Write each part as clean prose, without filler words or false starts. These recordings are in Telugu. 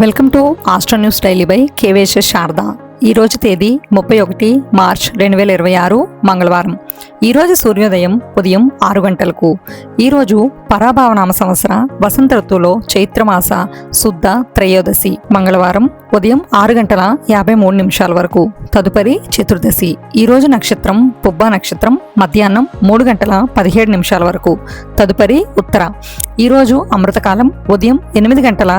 Welcome to astro news daily by కేవేశ శారద. ఈరోజు తేదీ 31 మార్చ్ 2026 మంగళవారం. ఈరోజు సూర్యోదయం ఉదయం 6 గంటలకు. ఈరోజు పరాభావనామ సంవత్సర వసంత ఋతువులో చైత్రమాస శుద్ధ త్రయోదశి మంగళవారం ఉదయం 6 గంటల 53 నిమిషాల వరకు. తదుపరి చతుర్దశి. ఈరోజు నక్షత్రం పుబ్బ నక్షత్రం మధ్యాహ్నం 3 గంటల 17 నిమిషాల వరకు. తదుపరి ఉత్తర. ఈరోజు అమృతకాలం ఉదయం 8 గంటల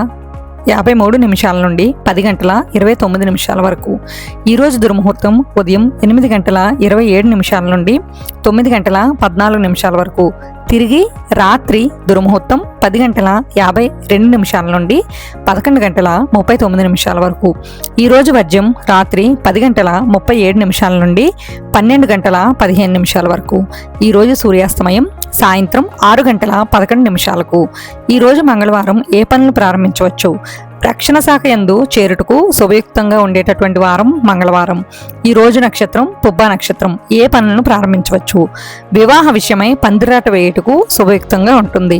53 నిమిషాల నుండి 10 గంటల 29 నిమిషాల వరకు. ఈరోజు దుర్ముహూర్తం ఉదయం 8 గంటల 27 నిమిషాల నుండి 9 గంటల 14 నిమిషాల వరకు. తిరిగి రాత్రి దుర్ముహూర్తం 10 గంటల 52 నిమిషాల నుండి 11 గంటల 39 నిమిషాల వరకు. ఈరోజు వర్జ్యం రాత్రి 10 గంటల 37 నిమిషాల నుండి 12 గంటల 15 నిమిషాల వరకు. ఈరోజు సూర్యాస్తమయం సాయంత్రం 6 గంటల 11 నిమిషాలకు. ఈరోజు మంగళవారం ఏ పనులు ప్రారంభించవచ్చు? రక్షణ శాఖ యందు చేరుటకు శుభయుక్తంగా ఉండేటటువంటి వారం మంగళవారం. ఈ రోజు నక్షత్రం పుబ్బ నక్షత్రం. ఏ పనులను ప్రారంభించవచ్చు? వివాహ విషయమై పందిరాట వేయుటకు శుభయుక్తంగా ఉంటుంది.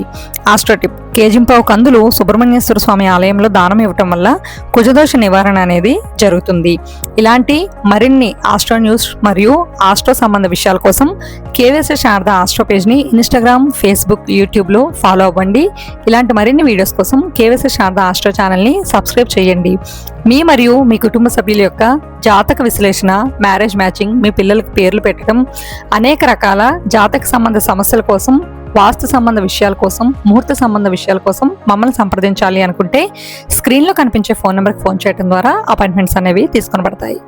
ఆస్ట్రోటిప్: కేజింపావు కందులు సుబ్రహ్మణ్యేశ్వర స్వామి ఆలయంలో దానం ఇవ్వటం వల్ల కుజదోష నివారణ అనేది జరుగుతుంది. ఇలాంటి మరిన్ని ఆస్ట్రో న్యూస్ మరియు ఆస్ట్రో సంబంధ విషయాల కోసం కేవేశ శారద ఆస్ట్రో పేజ్ని ఇన్స్టాగ్రామ్, ఫేస్బుక్, యూట్యూబ్లో ఫాలో అవ్వండి. ఇలాంటి మరిన్ని వీడియోస్ కోసం కేవేశ శారద ఆస్ట్రో ఛానల్ని సబ్స్క్రైబ్ చేయండి. మీ మరియు మీ కుటుంబ సభ్యుల యొక్క జాతక విశ్లేషణ, మ్యారేజ్ మ్యాచింగ్, మీ పిల్లలకు పేర్లు పెట్టడం, అనేక రకాల జాతక సంబంధ సమస్యల కోసం, వాస్తు సంబంధ విషయాల కోసం, ముహూర్త సంబంధ విషయాల కోసం మమ్మల్ని సంప్రదించాలి అనుకుంటే స్క్రీన్లో కనిపించే ఫోన్ నెంబర్కి ఫోన్ చేయడం ద్వారా అపాయింట్మెంట్స్ అనేవి తీసుకొనబడతాయి.